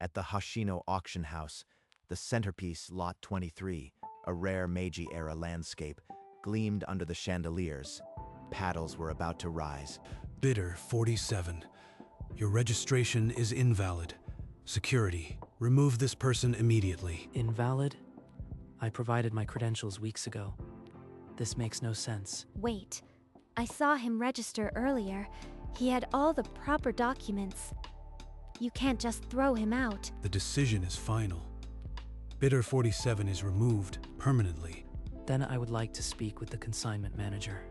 At the Hoshino auction house, the centerpiece, Lot 23, a rare Meiji-era landscape, gleamed under the chandeliers. Paddles were about to rise. Bidder 47. Your registration is invalid. Security, remove this person immediately. Invalid? I provided my credentials weeks ago. This makes no sense. Wait, I saw him register earlier. He had all the proper documents. You can't just throw him out. The decision is final. Bidder 47 is removed permanently. Then I would like to speak with the consignment manager.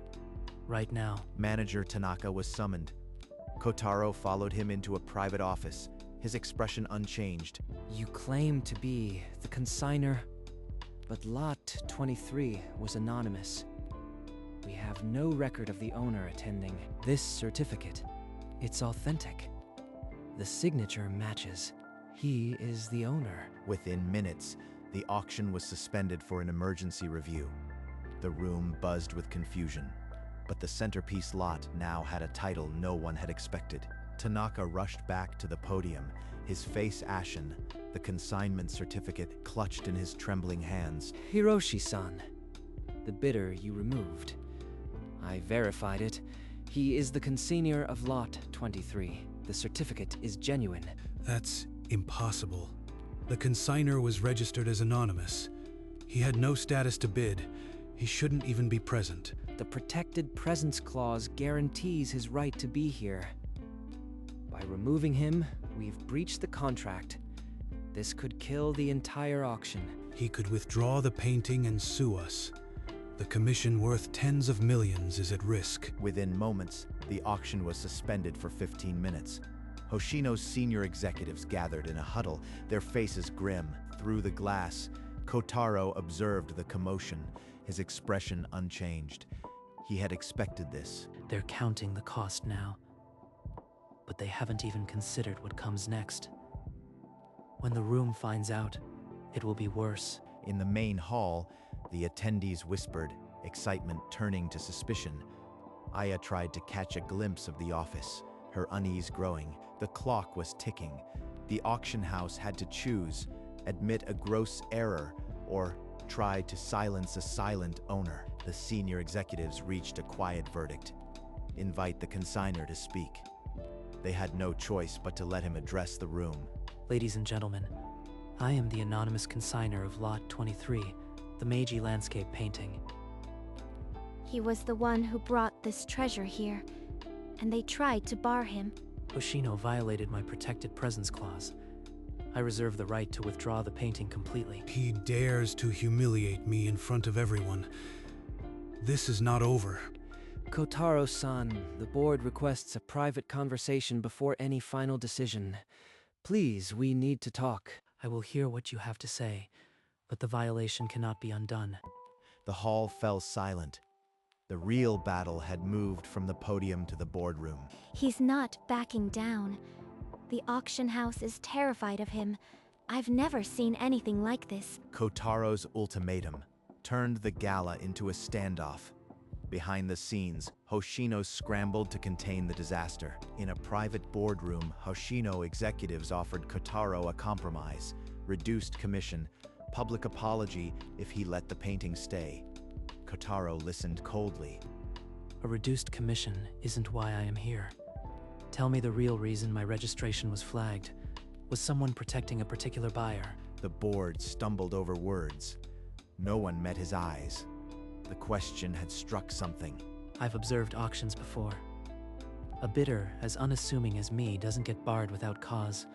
Right now. Manager Tanaka was summoned. Kotaro followed him into a private office, his expression unchanged. You claim to be the consigner, but Lot 23 was anonymous. We have no record of the owner attending. This certificate, it's authentic. The signature matches. He is the owner. Within minutes, the auction was suspended for an emergency review. The room buzzed with confusion, but the centerpiece lot now had a title no one had expected. Tanaka rushed back to the podium, his face ashen, the consignment certificate clutched in his trembling hands. Hiroshi-san, the bidder you removed. I verified it. He is the consignor of Lot 23. The certificate is genuine. That's impossible. The consignor was registered as anonymous. He had no status to bid. He shouldn't even be present. The protected presence clause guarantees his right to be here. By removing him, we've breached the contract. This could kill the entire auction. He could withdraw the painting and sue us. The commission worth tens of millions is at risk. Within moments, the auction was suspended for 15 minutes. Hoshino's senior executives gathered in a huddle, their faces grim. Through the glass, Kotaro observed the commotion, his expression unchanged. He had expected this. They're counting the cost now, but they haven't even considered what comes next. When the room finds out, it will be worse. In the main hall, the attendees whispered, excitement turning to suspicion. Aya tried to catch a glimpse of the office, her unease growing. The clock was ticking. The auction house had to choose, admit a gross error, or try to silence a silent owner. The senior executives reached a quiet verdict. Invite the consignor to speak. They had no choice but to let him address the room. Ladies and gentlemen, I am the anonymous consignor of Lot 23, the Meiji landscape painting. He was the one who brought this treasure here, and they tried to bar him. Hoshino violated my protected presence clause. I reserve the right to withdraw the painting completely. He dares to humiliate me in front of everyone. This is not over. Kotaro-san, the board requests a private conversation before any final decision. Please, we need to talk. I will hear what you have to say, but the violation cannot be undone. The hall fell silent. The real battle had moved from the podium to the boardroom. He's not backing down. The auction house is terrified of him. I've never seen anything like this. Kotaro's ultimatum turned the gala into a standoff. Behind the scenes, Hoshino scrambled to contain the disaster. In a private boardroom, Hoshino executives offered Kotaro a compromise: reduced commission, public apology if he let the painting stay. Kotaro listened coldly. A reduced commission isn't why I am here. Tell me the real reason my registration was flagged. Was someone protecting a particular buyer? The board stumbled over words. No one met his eyes. The question had struck something. I've observed auctions before. A bidder as unassuming as me doesn't get barred without cause.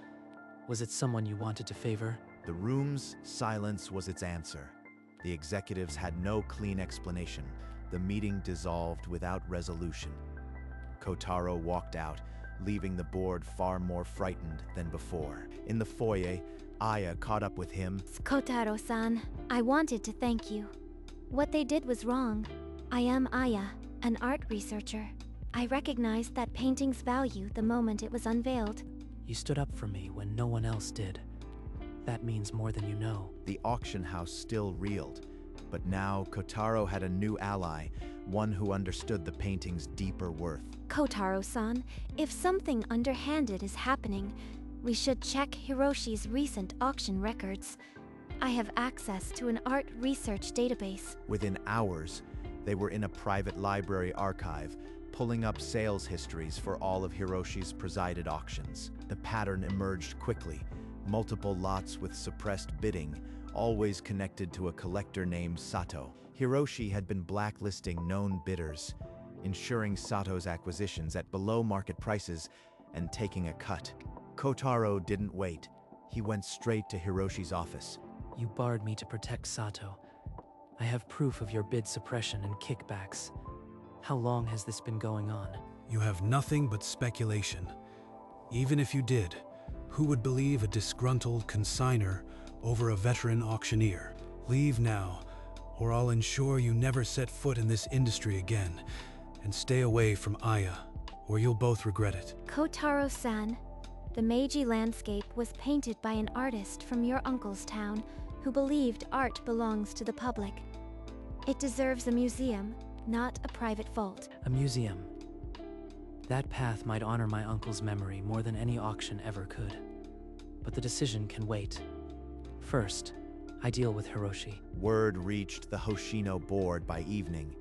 Was it someone you wanted to favor? The room's silence was its answer. The executives had no clean explanation. The meeting dissolved without resolution. Kotaro walked out, leaving the board far more frightened than before. In the foyer, Aya caught up with him. Kotaro-san, I wanted to thank you. What they did was wrong. I am Aya, an art researcher. I recognized that painting's value the moment it was unveiled. You stood up for me when no one else did. That means more than you know. The auction house still reeled, but now Kotaro had a new ally, one who understood the painting's deeper worth. Kotaro-san, if something underhanded is happening, We should check Hiroshi's recent auction records. I have access to an art research database. Within hours, they were in a private library archive, pulling up sales histories for all of Hiroshi's presided auctions. The pattern emerged quickly: multiple lots with suppressed bidding, always connected to a collector named Sato. Hiroshi had been blacklisting known bidders, ensuring Sato's acquisitions at below-market prices and taking a cut. Kotaro didn't wait. He went straight to Hiroshi's office. You barred me to protect Sato. I have proof of your bid suppression and kickbacks. How long has this been going on? You have nothing but speculation. Even if you did, who would believe a disgruntled consigner over a veteran auctioneer? Leave now, or I'll ensure you never set foot in this industry again, and stay away from Aya, or you'll both regret it. Kotaro-san, the Meiji landscape was painted by an artist from your uncle's town who believed art belongs to the public. It deserves a museum, not a private vault. A museum. That path might honor my uncle's memory more than any auction ever could. But the decision can wait. First, I deal with Hiroshi. Word reached the Hoshino board by evening.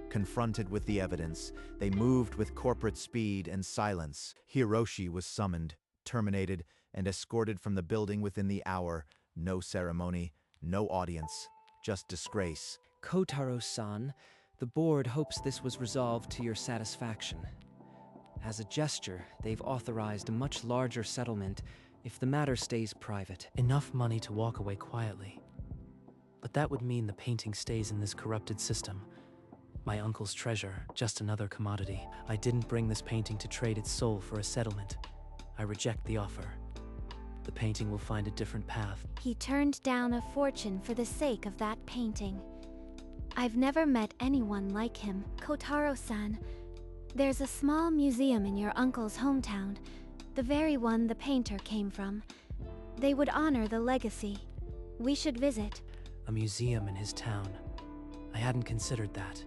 Confronted with the evidence, they moved with corporate speed and silence. Hiroshi was summoned, terminated, and escorted from the building within the hour. No ceremony, no audience, just disgrace. Kotaro-san, the board hopes this was resolved to your satisfaction. As a gesture, they've authorized a much larger settlement if the matter stays private. Enough money to walk away quietly. But that would mean the painting stays in this corrupted system. My uncle's treasure, just another commodity. I didn't bring this painting to trade its soul for a settlement. I reject the offer. The painting will find a different path. He turned down a fortune for the sake of that painting. I've never met anyone like him. Kotaro-san, there's a small museum in your uncle's hometown, the very one the painter came from. They would honor the legacy. We should visit. A museum in his town. I hadn't considered that.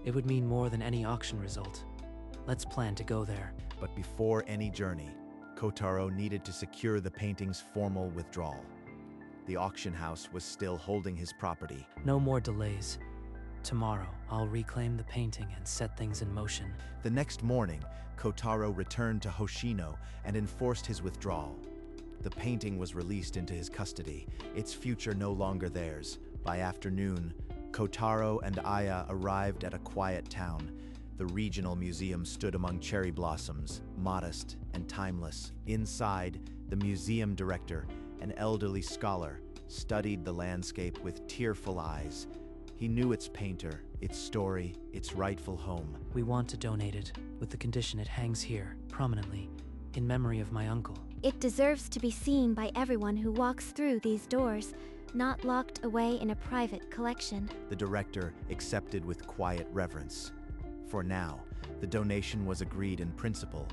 It would mean more than any auction result. Let's plan to go there. But before any journey, Kotaro needed to secure the painting's formal withdrawal. The auction house was still holding his property. No more delays. Tomorrow, I'll reclaim the painting and set things in motion. The next morning, Kotaro returned to Hoshino and enforced his withdrawal. The painting was released into his custody, its future no longer theirs. By afternoon, Kotaro and Aya arrived at a quiet town. The regional museum stood among cherry blossoms, modest and timeless. Inside, the museum director, an elderly scholar, studied the landscape with tearful eyes. He knew its painter, its story, its rightful home. We want to donate it, with the condition it hangs here, prominently, in memory of my uncle. It deserves to be seen by everyone who walks through these doors, not locked away in a private collection. The director accepted with quiet reverence. For now, the donation was agreed in principle.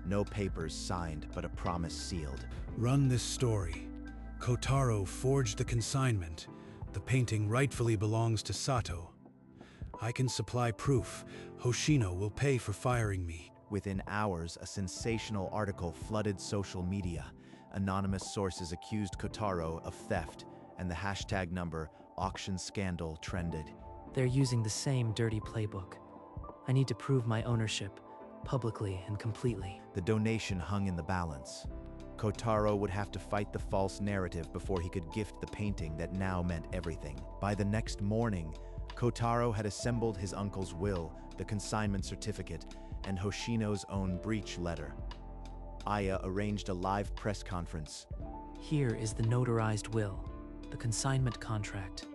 No papers signed, but a promise sealed. Run this story. Kotaro forged the consignment. The painting rightfully belongs to Sato. I can supply proof. Hoshino will pay for firing me. Within hours, a sensational article flooded social media. Anonymous sources accused Kotaro of theft, and the hashtag number auction scandal trended. They're using the same dirty playbook. I need to prove my ownership, publicly and completely. The donation hung in the balance. Kotaro would have to fight the false narrative before he could gift the painting that now meant everything. By the next morning, Kotaro had assembled his uncle's will, the consignment certificate, and Hoshino's own breach letter. Aya arranged a live press conference. Here is the notarized will, the consignment contract,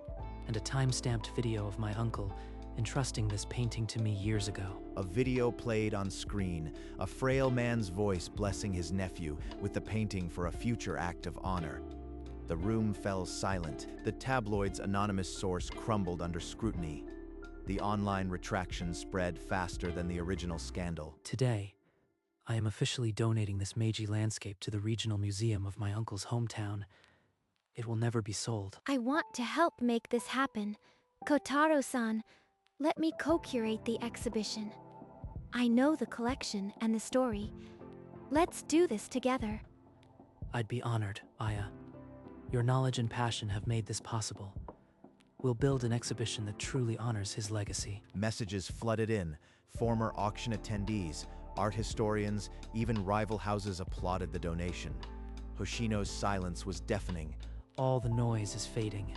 and a time-stamped video of my uncle entrusting this painting to me years ago. A video played on screen, a frail man's voice blessing his nephew with the painting for a future act of honor. The room fell silent. The tabloid's anonymous source crumbled under scrutiny. The online retraction spread faster than the original scandal. Today, I am officially donating this Meiji landscape to the regional museum of my uncle's hometown. It will never be sold. I want to help make this happen. Kotaro-san, let me co-curate the exhibition. I know the collection and the story. Let's do this together. I'd be honored, Aya. Your knowledge and passion have made this possible. We'll build an exhibition that truly honors his legacy. Messages flooded in. Former auction attendees, art historians, even rival houses applauded the donation. Hoshino's silence was deafening. All the noise is fading.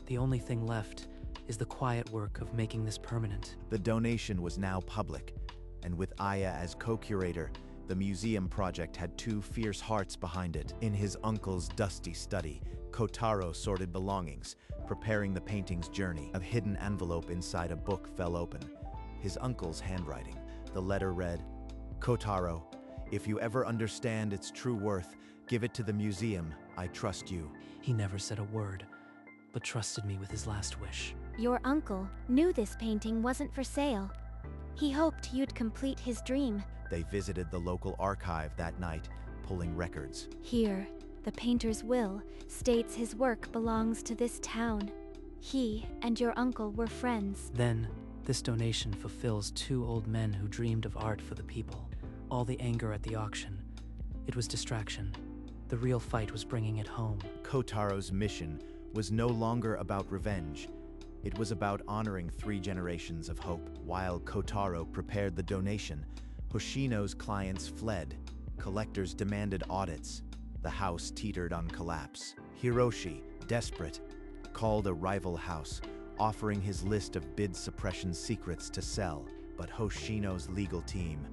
The only thing left is the quiet work of making this permanent. The donation was now public, and with Aya as co-curator, the museum project had two fierce hearts behind it. In his uncle's dusty study, Kotaro sorted belongings, preparing the painting's journey. A hidden envelope inside a book fell open. His uncle's handwriting. The letter read, "Kotaro, if you ever understand its true worth, give it to the museum. I trust you." He never said a word, but trusted me with his last wish. Your uncle knew this painting wasn't for sale. He hoped you'd complete his dream. They visited the local archive that night, pulling records. Here, the painter's will states his work belongs to this town. He and your uncle were friends. Then, this donation fulfills two old men who dreamed of art for the people. All the anger at the auction, it was distraction. The real fight was bringing it home. Kotaro's mission was no longer about revenge. It was about honoring 3 generations of hope. While Kotaro prepared the donation, Hoshino's clients fled. Collectors demanded audits. The house teetered on collapse. Hiroshi, desperate, called a rival house, offering his list of bid suppression secrets to sell. But Hoshino's legal team,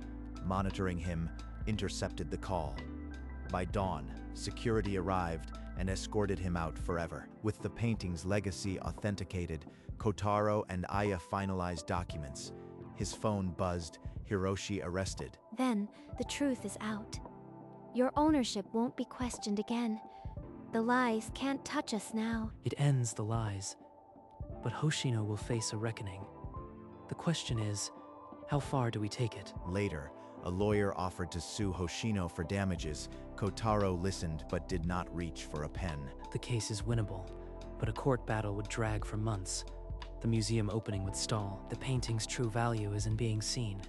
monitoring him, intercepted the call. By dawn, security arrived and escorted him out forever. With the painting's legacy authenticated, Kotaro and Aya finalized documents. His phone buzzed, Hiroshi arrested. Then, the truth is out. Your ownership won't be questioned again. The lies can't touch us now. It ends the lies, but Hoshino will face a reckoning. The question is, how far do we take it? Later, a lawyer offered to sue Hoshino for damages. Kotaro listened but did not reach for a pen. The case is winnable, but a court battle would drag for months. The museum opening would stall. The painting's true value is in being seen,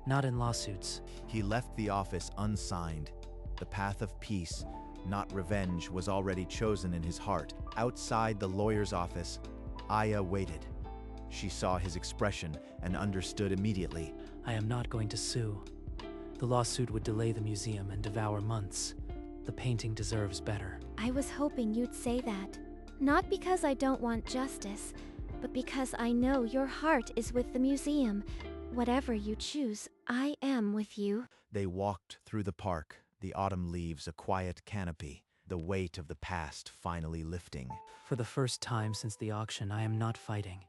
not in lawsuits. He left the office unsigned. The path of peace, not revenge, was already chosen in his heart. Outside the lawyer's office, Aya waited. She saw his expression and understood immediately. I am not going to sue. The lawsuit would delay the museum and devour months. The painting deserves better. I was hoping you'd say that. Not because I don't want justice, but because I know your heart is with the museum. Whatever you choose, I am with you. They walked through the park, the autumn leaves a quiet canopy, the weight of the past finally lifting. For the first time since the auction, I am not fighting.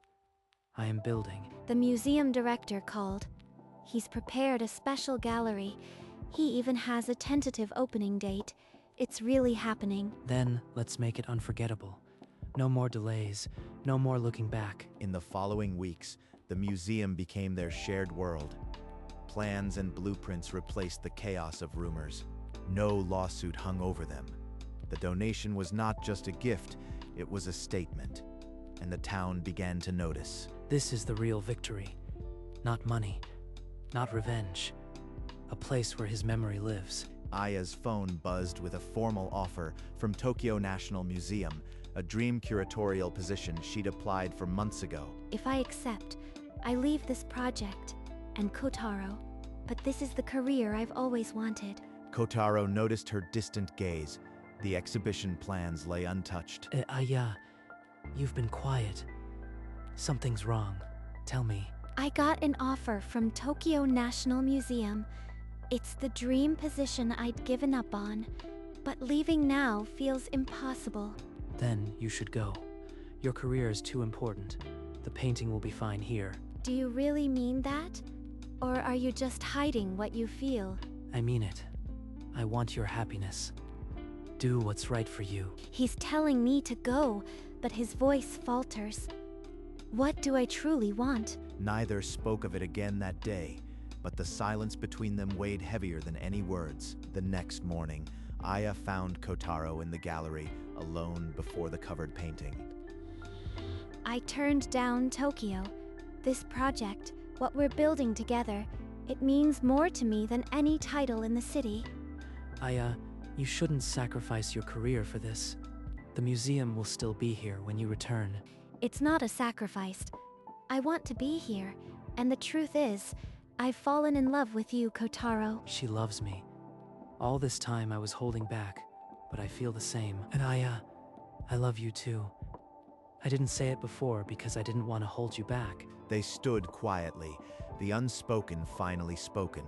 I am building. The museum director called. He's prepared a special gallery. He even has a tentative opening date. It's really happening. Then, let's make it unforgettable. No more delays, no more looking back. In the following weeks, the museum became their shared world. Plans and blueprints replaced the chaos of rumors. No lawsuit hung over them. The donation was not just a gift, it was a statement. And the town began to notice. This is the real victory. Not money, not revenge. A place where his memory lives. Aya's phone buzzed with a formal offer from Tokyo National Museum, a dream curatorial position she'd applied for months ago. If I accept, I leave this project and Kotaro. But this is the career I've always wanted. Kotaro noticed her distant gaze. The exhibition plans lay untouched. Aya, you've been quiet. Something's wrong. Tell me. I got an offer from Tokyo National Museum. It's the dream position I'd given up on, but leaving now feels impossible. Then you should go. Your career is too important. The painting will be fine here. Do you really mean that? Or are you just hiding what you feel? I mean it. I want your happiness. Do what's right for you. He's telling me to go, but his voice falters. What do I truly want? Neither spoke of it again that day, but the silence between them weighed heavier than any words. The next morning, Aya found Kotaro in the gallery, alone before the covered painting. I turned down Tokyo. This project, what we're building together, it means more to me than any title in the city. Aya, You shouldn't sacrifice your career for this. The museum will still be here when you return. It's not a sacrifice. I want to be here, and the truth is, I've fallen in love with you, Kotaro. She loves me. All this time I was holding back, but I feel the same. And I love you too. I didn't say it before because I didn't want to hold you back. They stood quietly, the unspoken finally spoken.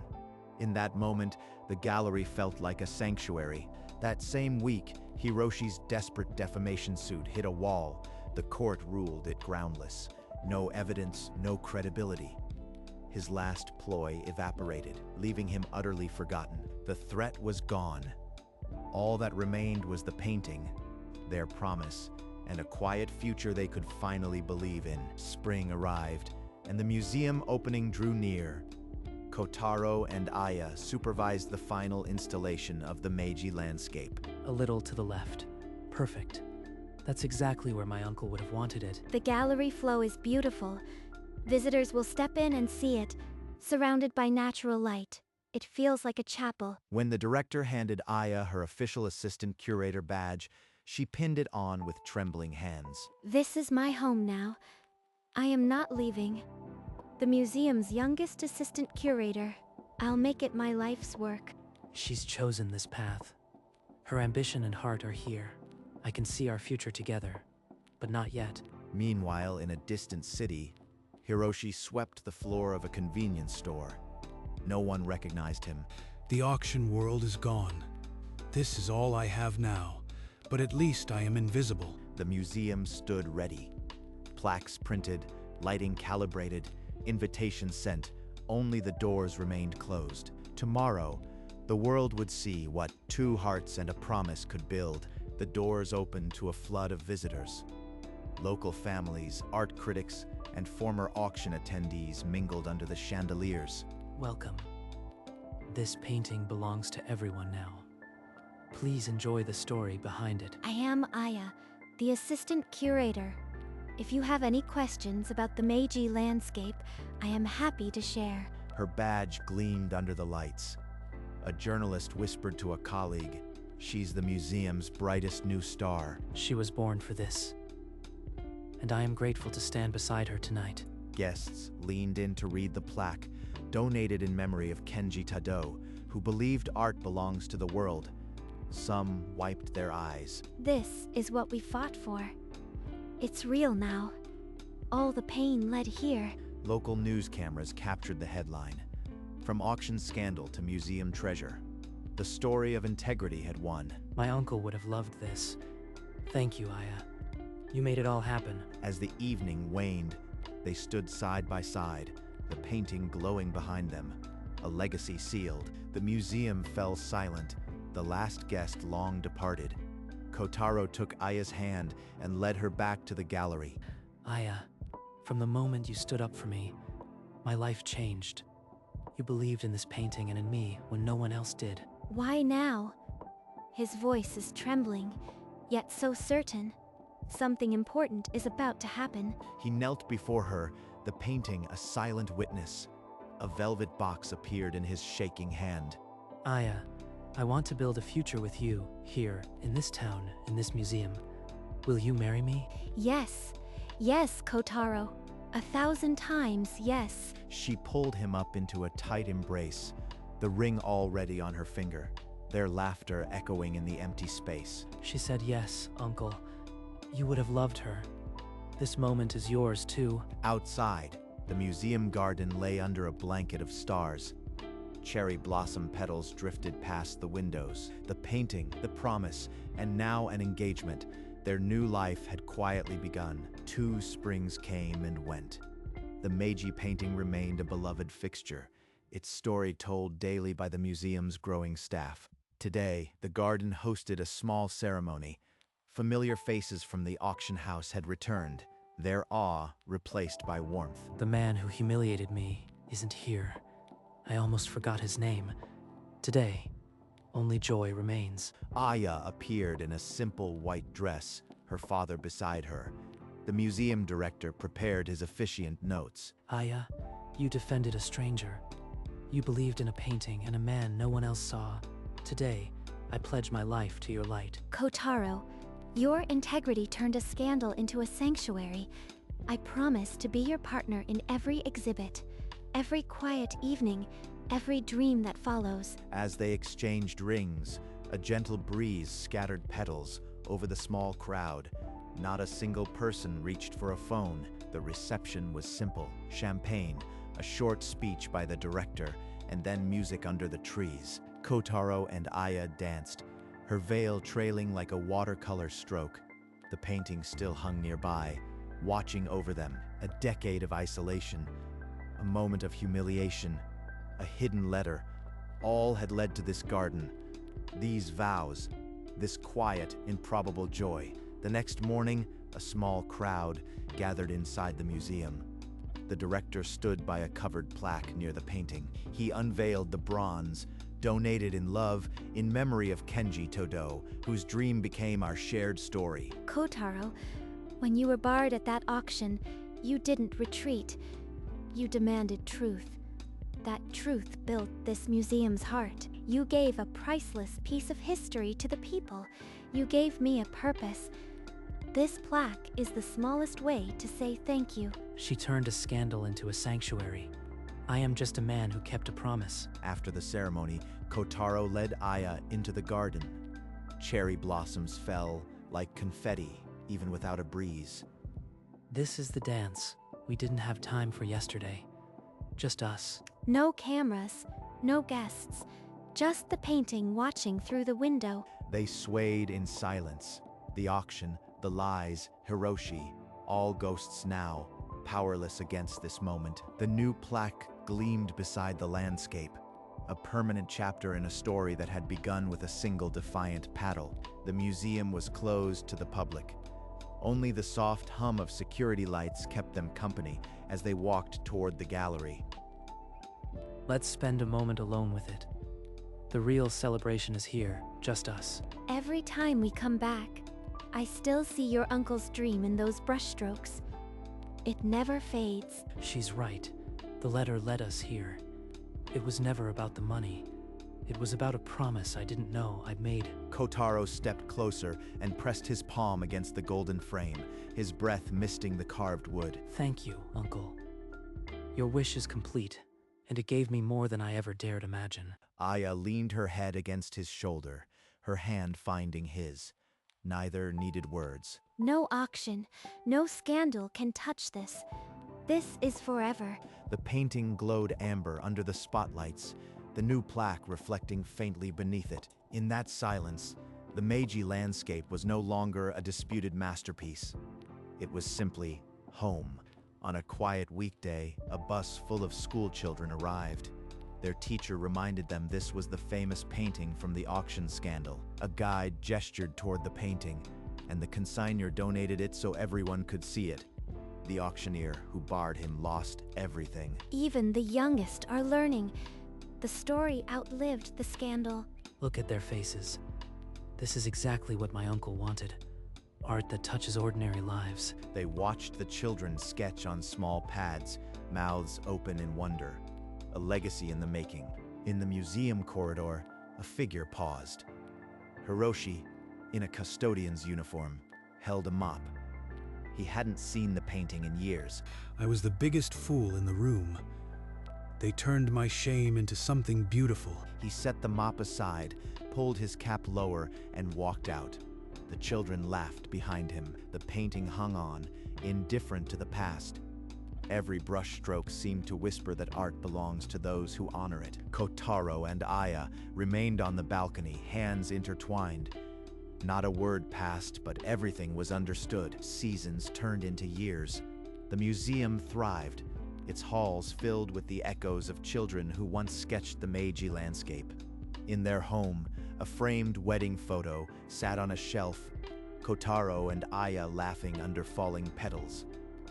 In that moment, the gallery felt like a sanctuary. That same week, Hiroshi's desperate defamation suit hit a wall. The court ruled it groundless. No evidence, no credibility. His last ploy evaporated, leaving him utterly forgotten. The threat was gone. All that remained was the painting, their promise, and a quiet future they could finally believe in. Spring arrived, and the museum opening drew near. Kotaro and Aya supervised the final installation of the Meiji landscape. A little to the left. Perfect. That's exactly where my uncle would have wanted it. The gallery flow is beautiful. Visitors will step in and see it, surrounded by natural light. It feels like a chapel. When the director handed Aya her official assistant curator badge, she pinned it on with trembling hands. This is my home now. I am not leaving. The museum's youngest assistant curator. I'll make it my life's work. She's chosen this path. Her ambition and heart are here. I can see our future together, but not yet. Meanwhile, in a distant city, Hiroshi swept the floor of a convenience store. No one recognized him. The auction world is gone. This is all I have now, but at least I am invisible. The museum stood ready. Plaques printed, lighting calibrated, invitations sent. Only the doors remained closed. Tomorrow, the world would see what 2 hearts and a promise could build. The doors opened to a flood of visitors. Local families, art critics, and former auction attendees mingled under the chandeliers. Welcome. This painting belongs to everyone now. Please enjoy the story behind it. I am Aya, the assistant curator. If you have any questions about the Meiji landscape, I am happy to share. Her badge gleamed under the lights. A journalist whispered to a colleague, "She's the museum's brightest new star." She was born for this. And I am grateful to stand beside her tonight. Guests leaned in to read the plaque, donated in memory of Kenji Tado, who believed art belongs to the world. Some wiped their eyes. This is what we fought for. It's real now. All the pain led here. Local news cameras captured the headline. From auction scandal to museum treasure, the story of integrity had won. My uncle would have loved this. Thank you, Aya. You made it all happen. As the evening waned, they stood side by side, the painting glowing behind them, a legacy sealed. The museum fell silent, the last guest long departed. Kotaro took Aya's hand and led her back to the gallery. Aya, from the moment you stood up for me, my life changed. You believed in this painting and in me when no one else did. Why now? His voice is trembling, yet so certain. Something important is about to happen. He knelt before her, the painting a silent witness. A velvet box appeared in his shaking hand. Aya, I want to build a future with you, here, in this town, in this museum. Will you marry me? Yes. Yes, Kotaro. 1,000 times, yes. She pulled him up into a tight embrace, the ring already on her finger, their laughter echoing in the empty space. She said yes, Uncle. You would have loved her. This moment is yours, too. Outside, the museum garden lay under a blanket of stars. Cherry blossom petals drifted past the windows. The painting, the promise, and now an engagement. Their new life had quietly begun. 2 springs came and went. The Meiji painting remained a beloved fixture, its story told daily by the museum's growing staff. Today, the garden hosted a small ceremony. Familiar faces from the auction house had returned, their awe replaced by warmth. The man who humiliated me isn't here. I almost forgot his name. Today, only joy remains. Aya appeared in a simple white dress, her father beside her. The museum director prepared his officiant notes. Aya, you defended a stranger. You believed in a painting and a man no one else saw. Today, I pledge my life to your light. Kotaro, your integrity turned a scandal into a sanctuary. I promise to be your partner in every exhibit, every quiet evening, every dream that follows. As they exchanged rings, a gentle breeze scattered petals over the small crowd. Not a single person reached for a phone. The reception was simple. Champagne, a short speech by the director, and then music under the trees. Kotaro and Aya danced, her veil trailing like a watercolor stroke. The painting still hung nearby, watching over them. A decade of isolation, a moment of humiliation, a hidden letter. All had led to this garden, these vows, this quiet, improbable joy. The next morning, a small crowd gathered inside the museum. The director stood by a covered plaque near the painting. He unveiled the bronze, donated in love, in memory of Kenji Todo, whose dream became our shared story. Kotaro, when you were barred at that auction, you didn't retreat. You demanded truth. That truth built this museum's heart. You gave a priceless piece of history to the people. You gave me a purpose. This plaque is the smallest way to say thank you. She turned a scandal into a sanctuary. I am just a man who kept a promise. After the ceremony, Kotaro led Aya into the garden. Cherry blossoms fell like confetti, even without a breeze. This is the dance we didn't have time for yesterday. Just us. No cameras, no guests, just the painting watching through the window. They swayed in silence. The auction, the lies, Hiroshi, all ghosts now, powerless against this moment. The new plaque gleamed beside the landscape, a permanent chapter in a story that had begun with a single defiant paddle. The museum was closed to the public. Only the soft hum of security lights kept them company as they walked toward the gallery. Let's spend a moment alone with it. The real celebration is here, just us. Every time we come back, I still see your uncle's dream in those brushstrokes. It never fades. She's right. The letter led us here. It was never about the money. It was about a promise I didn't know I'd made. Kotaro stepped closer and pressed his palm against the golden frame, his breath misting the carved wood. Thank you, Uncle. Your wish is complete, and it gave me more than I ever dared imagine. Aya leaned her head against his shoulder, her hand finding his. Neither needed words. No auction, no scandal can touch this. This is forever. The painting glowed amber under the spotlights, the new plaque reflecting faintly beneath it. In that silence, the Meiji landscape was no longer a disputed masterpiece. It was simply home. On a quiet weekday, a bus full of school children arrived. Their teacher reminded them this was the famous painting from the auction scandal. A guide gestured toward the painting, and the consignor donated it so everyone could see it. The auctioneer who barred him lost everything. Even the youngest are learning. The story outlived the scandal. Look at their faces. This is exactly what my uncle wanted. Art that touches ordinary lives. They watched the children sketch on small pads, mouths open in wonder. A legacy in the making. In the museum corridor, a figure paused. Hiroshi, in a custodian's uniform, held a mop. He hadn't seen the painting in years. I was the biggest fool in the room. They turned my shame into something beautiful. He set the mop aside, pulled his cap lower, and walked out. The children laughed behind him. The painting hung on, indifferent to the past. Every brushstroke seemed to whisper that art belongs to those who honor it. Kotaro and Aya remained on the balcony, hands intertwined. Not a word passed, but everything was understood. Seasons turned into years. The museum thrived, its halls filled with the echoes of children who once sketched the Meiji landscape. In their home, a framed wedding photo sat on a shelf, Kotaro and Aya laughing under falling petals.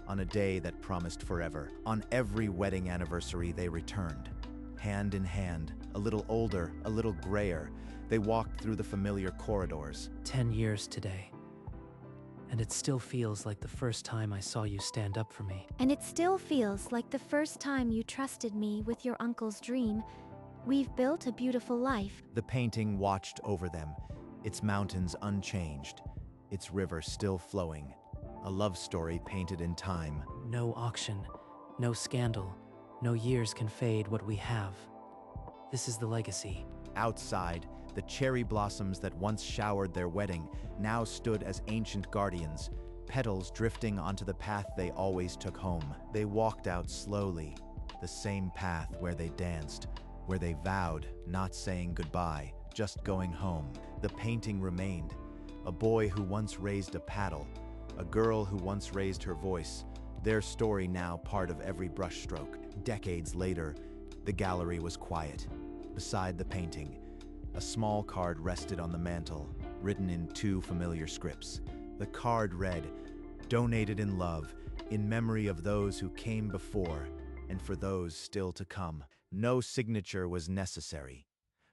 On a day that promised forever, on every wedding anniversary they returned. Hand in hand, a little older, a little grayer, they walked through the familiar corridors. 10 years today. And it still feels like the first time I saw you stand up for me. And it still feels like the first time you trusted me with your uncle's dream. We've built a beautiful life. The painting watched over them, its mountains unchanged, its river still flowing. A love story painted in time. No auction, no scandal, no years can fade what we have. This is the legacy. Outside, the cherry blossoms that once showered their wedding now stood as ancient guardians, petals drifting onto the path they always took home. They walked out slowly, the same path where they danced, where they vowed, not saying goodbye, just going home. The painting remained. A boy who once raised a paddle, a girl who once raised her voice, their story now part of every brushstroke. Decades later, the gallery was quiet. Beside the painting, a small card rested on the mantel, written in 2 familiar scripts. The card read, "Donated in love, in memory of those who came before, and for those still to come." No signature was necessary.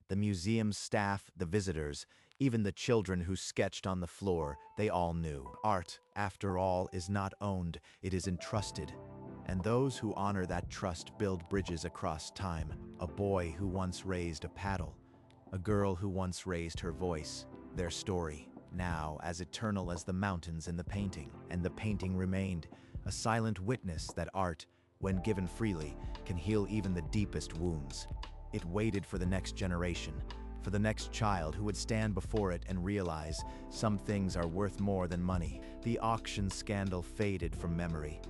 The museum's staff, the visitors, even the children who sketched on the floor, they all knew. Art, after all, is not owned, it is entrusted. And those who honor that trust build bridges across time. A boy who once raised a paddle, a girl who once raised her voice, their story, now as eternal as the mountains in the painting. And the painting remained, a silent witness that art, when given freely, can heal even the deepest wounds. It waited for the next generation, for the next child who would stand before it and realize some things are worth more than money. The auction scandal faded from memory.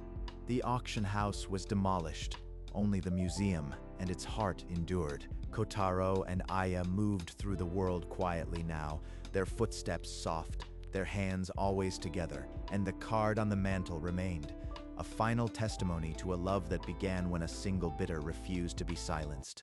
The auction house was demolished. Only the museum and its heart endured. Kotaro and Aya moved through the world quietly now, their footsteps soft, their hands always together, and the card on the mantel remained, a final testimony to a love that began when a single bidder refused to be silenced.